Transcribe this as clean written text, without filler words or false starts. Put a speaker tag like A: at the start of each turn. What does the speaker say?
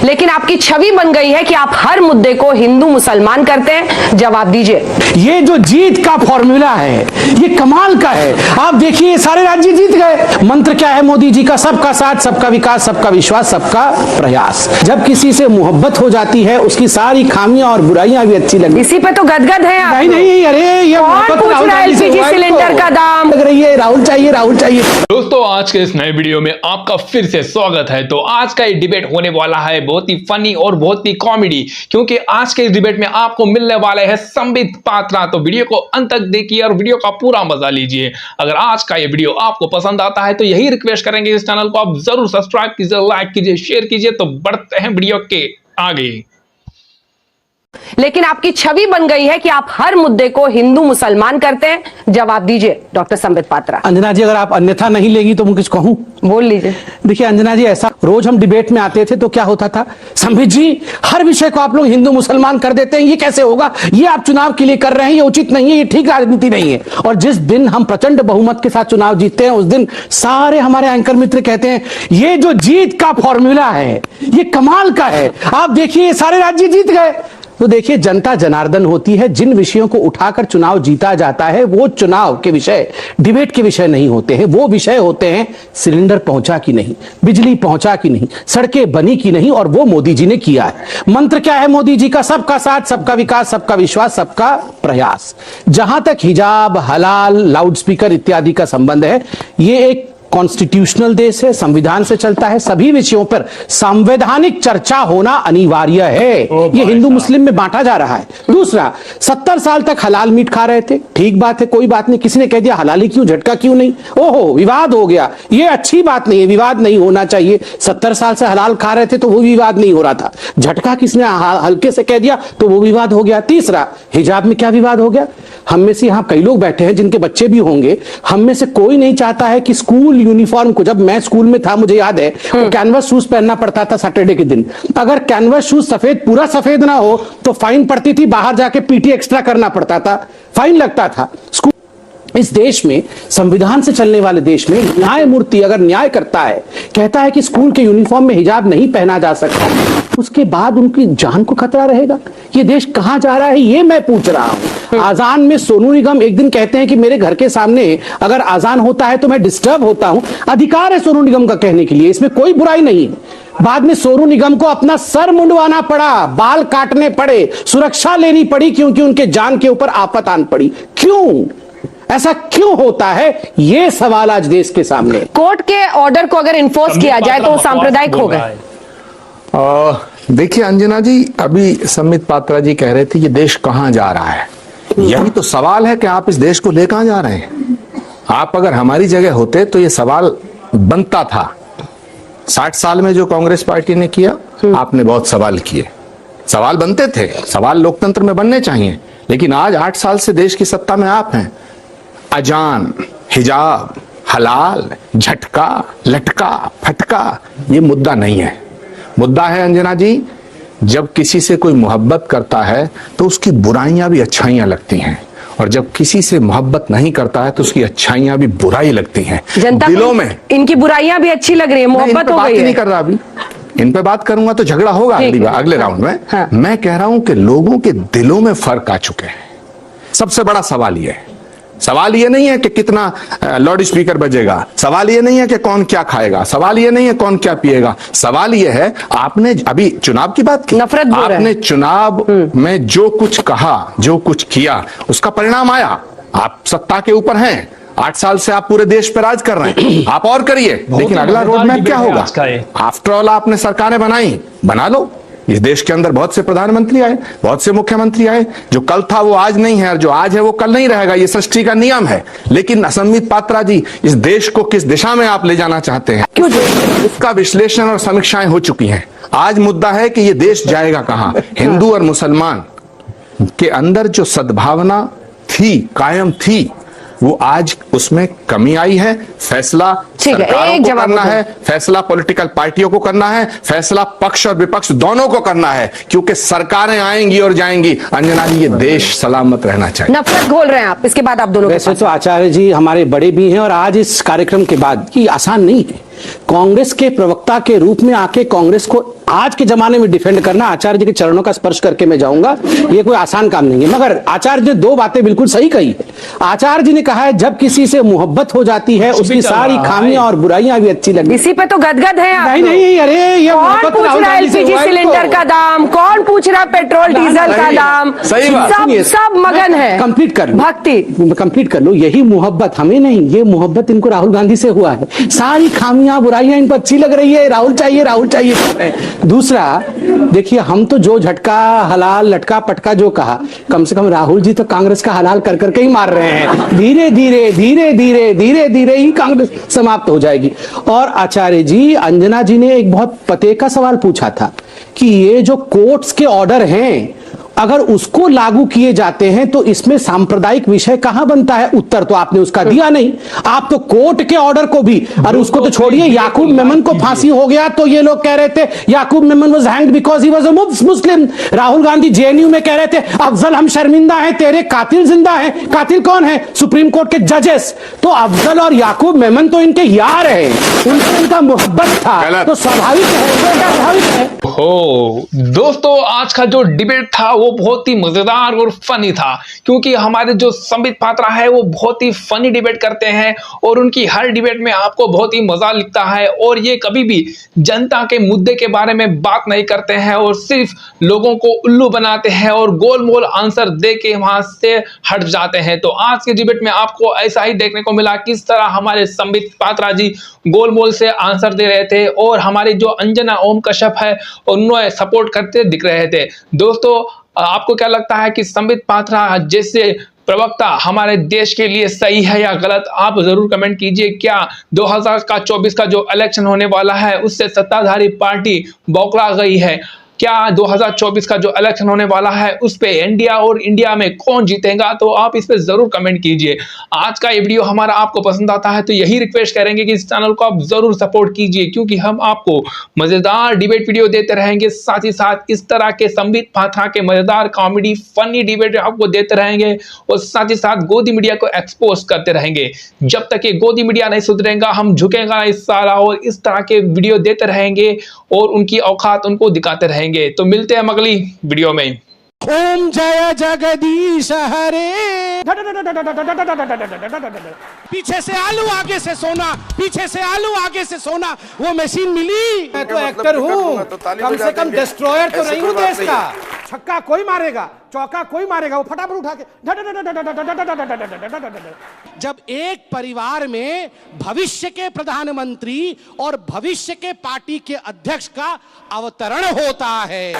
A: लेकिन आपकी छवि बन गई है कि आप हर मुद्दे को हिंदू मुसलमान करते हैं। जवाब दीजिए।
B: ये जो जीत का फॉर्मूला है ये कमाल का है। आप देखिए सारे राज्य जीत गए। मंत्र क्या है मोदी जी का? सबका साथ, सबका विकास, सबका विश्वास, सबका प्रयास। जब किसी से मोहब्बत हो जाती है उसकी सारी खामियां और बुराइयां भी अच्छी लगती।
A: इसी पे तो गदगद है आप।
B: नहीं, अरे ये
A: कौन पूछ रहा है एलपीजी सिलेंडर का दाम?
B: लग रही है राहुल चाहिए।
C: दोस्तों, आज के इस नए वीडियो में आपका फिर से स्वागत है। तो आज का ये डिबेट होने वाला है बहुत ही फनी और बहुत ही कॉमेडी, क्योंकि आज के इस डिबेट में आपको मिलने वाले हैं संबित पात्रा। तो वीडियो को अंत तक देखिए और वीडियो का पूरा मजा लीजिए। अगर आज का ये वीडियो आपको पसंद आता है तो यही रिक्वेस्ट करेंगे, इस चैनल को आप जरूर सब्सक्राइब कीजिए, लाइक कीजिए, शेयर कीजिए। तो बढ़ते हैं वीडियो के आगे।
A: लेकिन आपकी छवि बन गई है कि आप हर मुद्दे को हिंदू मुसलमान करते हैं। जवाब दीजिए डॉक्टर संबित पात्रा।
B: अंजना जी, अगर आप अन्यथा नहीं लेगी तो मैं कुछ कहूं?
A: बोल लीजिए।
B: देखिए अंजना जी, ऐसा रोज हम डिबेट में आते थे तो क्या होता था, संबित जी हर विषय को आप लोग हिंदू मुसलमान कर देते हैं, ये कैसे होगा? ये आप चुनाव के लिए कर रहे हैं, ये उचित नहीं है, ये ठीक राजनीति नहीं है। और जिस दिन हम प्रचंड बहुमत के साथ चुनाव जीतते हैं उस दिन सारे हमारे एंकर मित्र कहते हैं ये जो जीत का फॉर्मूला है ये कमाल का है। आप देखिए सारे राज्य जीत गए। तो देखिए जनता जनार्दन होती है। जिन विषयों को उठाकर चुनाव जीता जाता है वो चुनाव के विषय, डिबेट के विषय नहीं होते हैं। वो विषय होते हैं सिलेंडर पहुंचा कि नहीं, बिजली पहुंचा कि नहीं, सड़कें बनी कि नहीं, और वो मोदी जी ने किया है। मंत्र क्या है मोदी जी का? सबका साथ, सबका विकास, सबका विश्वास, सबका प्रयास। जहां तक हिजाब, हलाल, लाउडस्पीकर इत्यादि का संबंध है, ये एक कॉन्स्टिट्यूशनल देश है, संविधान से चलता है। सभी विषयों पर संवैधानिक चर्चा होना अनिवार्य है। ये हिंदू मुस्लिम में बांटा जा रहा है। दूसरा, 70 साल तक हलाल मीट खा रहे थे, ठीक बात है, कोई बात नहीं। किसी ने कह दिया हलाली क्यों, झटका क्यों नहीं, ओहो विवाद हो गया। ये अच्छी बात नहीं है, विवाद नहीं होना चाहिए। 70 साल से हलाल खा रहे थे तो वो विवाद नहीं हो रहा था। झटका किसने हल्के से कह दिया तो वो विवाद हो गया। तीसरा, हिजाब में क्या विवाद हो गया? हम में से यहां कई लोग बैठे हैं जिनके बच्चे भी होंगे। हम में से कोई नहीं चाहता है कि स्कूल यूनिफॉर्म को, जब मैं स्कूल में था मुझे याद है तो कैनवस शूज पहनना पड़ता था सैटरडे के दिन। अगर कैनवस शूज सफेद, पूरा सफेद ना हो तो फाइन पड़ती थी, बाहर जाके पीटी एक्स्ट्रा करना पड़ता था, फाइन लगता था। स्कूल इस देश में, संविधान से चलने वाले देश में, न्यायमूर्ति अगर न्याय करता है, कहता है कि स्कूल के यूनिफॉर्म में हिजाब नहीं पहना जा सकता, उसके बाद उनकी जान को खतरा रहेगा। ये देश कहां जा रहा है ये मैं पूछ रहा हूं। आजान में सोनू निगम एक दिन कहते हैं कि मेरे घर के सामने अगर आजान होता है तो मैं डिस्टर्ब होता हूं। अधिकार है सोनू निगम का कहने के लिए, इसमें कोई बुराई नहीं है। बाद में सोनू निगम को अपना सर मुंडवाना पड़ा, बाल काटने पड़े, सुरक्षा लेनी पड़ी, क्योंकि उनके जान के ऊपर आफत आन पड़ी। क्यों ऐसा क्यों होता है? ये सवाल आज देश के सामने।
A: कोर्ट के ऑर्डर को अगर इन्फोर्स किया जाए तो सांप्रदायिक हो गए।
D: देखिए अंजना जी, अभी संबित पात्रा जी कह रहे थे ये देश कहां जा रहा है। यही तो सवाल है कि आप इस देश को ले कहां जा रहे हैं। आप अगर हमारी जगह होते तो ये सवाल बनता था। 60 साल में जो कांग्रेस पार्टी ने किया, आपने बहुत सवाल किए, सवाल बनते थे। सवाल लोकतंत्र में बनने चाहिए। लेकिन आज 8 साल से देश की सत्ता में आप हैं। अजान, हिजाब, हलाल, झटका, लटका, फटका, ये मुद्दा नहीं है। मुद्दा है अंजना जी, जब किसी से कोई मोहब्बत करता है तो उसकी बुराइयां भी अच्छाइयां लगती हैं, और जब किसी से मोहब्बत नहीं करता है तो उसकी अच्छाइयां भी बुराई लगती हैं।
A: जनता
D: दिलों में
A: इनकी बुराइयां भी अच्छी लग रही है, मोहब्बत हो गई है।
D: नहीं कर रहा अभी, इन पे बात करूंगा तो झगड़ा होगा अगले राउंड में। हाँ। मैं कह रहा हूं कि लोगों के दिलों में फर्क आ चुके हैं। सबसे बड़ा सवाल ये है। सवाल ये नहीं है कि कितना लाउड स्पीकर बजेगा, सवाल ये नहीं है कि कौन क्या खाएगा, सवाल ये नहीं है कौन क्या पिएगा। सवाल ये है, आपने अभी चुनाव की बात की,
A: नफरत
D: आपने चुनाव में जो कुछ कहा, जो कुछ किया, उसका परिणाम आया। आप सत्ता के ऊपर हैं, 8 साल से आप पूरे देश पर राज कर रहे हैं, आप और करिए। लेकिन अगला रोड मैप क्या होगा? आफ्टर ऑल आपने सरकारें बनाई, बना लो। इस देश के अंदर बहुत से प्रधानमंत्री आए, बहुत से मुख्यमंत्री आए। जो कल था वो आज नहीं है, और जो आज है वो कल नहीं रहेगा। ये सृष्टि का नियम है। लेकिन संबित पात्रा जी, इस देश को किस दिशा में आप ले जाना चाहते हैं, इसका विश्लेषण और समीक्षाएं हो चुकी हैं। आज मुद्दा है कि ये देश जाएगा कहां। हिंदू और मुसलमान के अंदर जो सद्भावना थी, कायम थी, वो आज उसमें कमी आई है। फैसला सरकारों को करना है, फैसला पॉलिटिकल पार्टियों को करना है, फैसला पक्ष और विपक्ष दोनों को करना है, क्योंकि सरकारें आएंगी और जाएंगी। अंजना जी, ये देश सलामत रहना चाहिए।
A: नफरत घोल रहे हैं आप, इसके बाद आप दोनों।
B: वैसे तो आचार्य जी हमारे बड़े भी हैं, और आज इस कार्यक्रम के बाद की आसान नहीं है। कांग्रेस के प्रवक्ता के रूप में आके कांग्रेस को आज के जमाने में डिफेंड करना, आचार्य जी के चरणों का स्पर्श करके मैं जाऊंगा, ये कोई आसान काम नहीं है। मगर आचार्य जी ने दो बातें बिल्कुल सही कही। आचार्य जी ने कहा है जब किसी से मोहब्बत हो जाती है उसकी सारी खामियां और बुराइयां भी अच्छी लगती।
A: इसी पे तो गदगद है आप
B: नहीं
A: लोग।
B: नहीं, अरे ये
A: कौन पूछ रहा है एलपीजी सिलेंडर का दाम, कौन पूछ रहा है पेट्रोल डीजल का दाम,
D: सही बात।
A: सब मगन है।
B: कंप्लीट कर लो,
A: भक्ति
B: कंप्लीट कर लो। यही मोहब्बत हमें नहीं, ये मोहब्बत इनको राहुल गांधी से हुआ है। सारी खामियां बुराइयां इनको अच्छी लग रही है, राहुल चाहिए राहुल चाहिए। दूसरा देखिए, हम तो जो झटका हलाल लटका पटका जो कहा, कम से कम राहुल जी तो कांग्रेस का हलाल कर करके ही मार रहे हैं। धीरे धीरे धीरे धीरे धीरे धीरे ही कांग्रेस समाप्त हो जाएगी। और आचार्य जी, अंजना जी ने एक बहुत पते का सवाल पूछा था कि ये जो कोर्ट्स के ऑर्डर हैं अगर उसको लागू किए जाते हैं तो इसमें सांप्रदायिक विषय कहां बनता है? उत्तर तो आपने उसका दिया नहीं। आप तो कोर्ट के ऑर्डर को भी, और उसको तो छोड़िए, याकूब मेमन को फांसी हो गया तो ये लोग कह रहे थे Yakub Memon was hanged because he was a Muslim. Rahul Gandhi JNU में कह रहे थे अफजल हम शर्मिंदा हैं, तेरे कातिल जिंदा हैं। कातिल कौन है? सुप्रीम कोर्ट के जजेस। तो अफजल और याकूब मेमन तो इनके यार हैं, उनसे इनका मोहब्बत था, तो स्वाभाविक है।
C: हो दोस्तों, आज का जो डिबेट था वो बहुत ही मजेदार और फनी था, क्योंकि हमारे जो संबित पात्रा है वो बहुत ही फनी डिबेट करते हैं और उनकी हर डिबेट में आपको बहुत ही मजा लिखता है। और ये कभी भी जनता के मुद्दे के बारे में बात नहीं करते हैं और सिर्फ लोगों को उल्लू बनाते हैं और गोल मोल आंसर दे के वहां से हट जाते हैं। तो आज के डिबेट में आपको ऐसा ही देखने को मिला, किस तरह हमारे संबित पात्रा जी गोल मोल से आंसर दे रहे थे और हमारी जो अंजना ओम कश्यप है उन्हें सपोर्ट करते दिख रहे थे। दोस्तों, आपको क्या लगता है कि संबित पात्रा जैसे प्रवक्ता हमारे देश के लिए सही है या गलत? आप जरूर कमेंट कीजिए। क्या 2024 का जो इलेक्शन होने वाला है उससे सत्ताधारी पार्टी बौखला गई है? क्या 2024 का जो इलेक्शन होने वाला है उस पे इंडिया और इंडिया में कौन जीतेगा? तो आप इस पे जरूर कमेंट कीजिए। आज का ये वीडियो हमारा आपको पसंद आता है तो यही रिक्वेस्ट करेंगे कि इस चैनल को आप जरूर सपोर्ट कीजिए, क्योंकि हम आपको मजेदार डिबेट वीडियो देते रहेंगे। साथ ही साथ इस तरह के संबित पात्रा के मजेदार कॉमेडी फनी डिबेट आपको देते रहेंगे और साथ ही साथ गोदी मीडिया को एक्सपोज करते रहेंगे। जब तक ये गोदी मीडिया नहीं सुधरेगा हम झुकेगा नहीं साला, और इस तरह के वीडियो देते रहेंगे और उनकी औकात उनको दिखाते रहेंगे। तो मिलते हैं अगली वीडियो में।
B: ओम जय जगदीश हरे। पीछे से आलू आगे से सोना, पीछे से आलू आगे से सोना, वो मशीन मिली। मैं तो एक्टर हूँ, कम से कम डिस्ट्रॉयर तो नहीं हूँ देश का। छक्का कोई मारेगा, चौका कोई मारेगा, वो फटाफट उठा के। जब एक परिवार में भविष्य के प्रधानमंत्री और भविष्य के पार्टी के अध्यक्ष का अवतरण होता है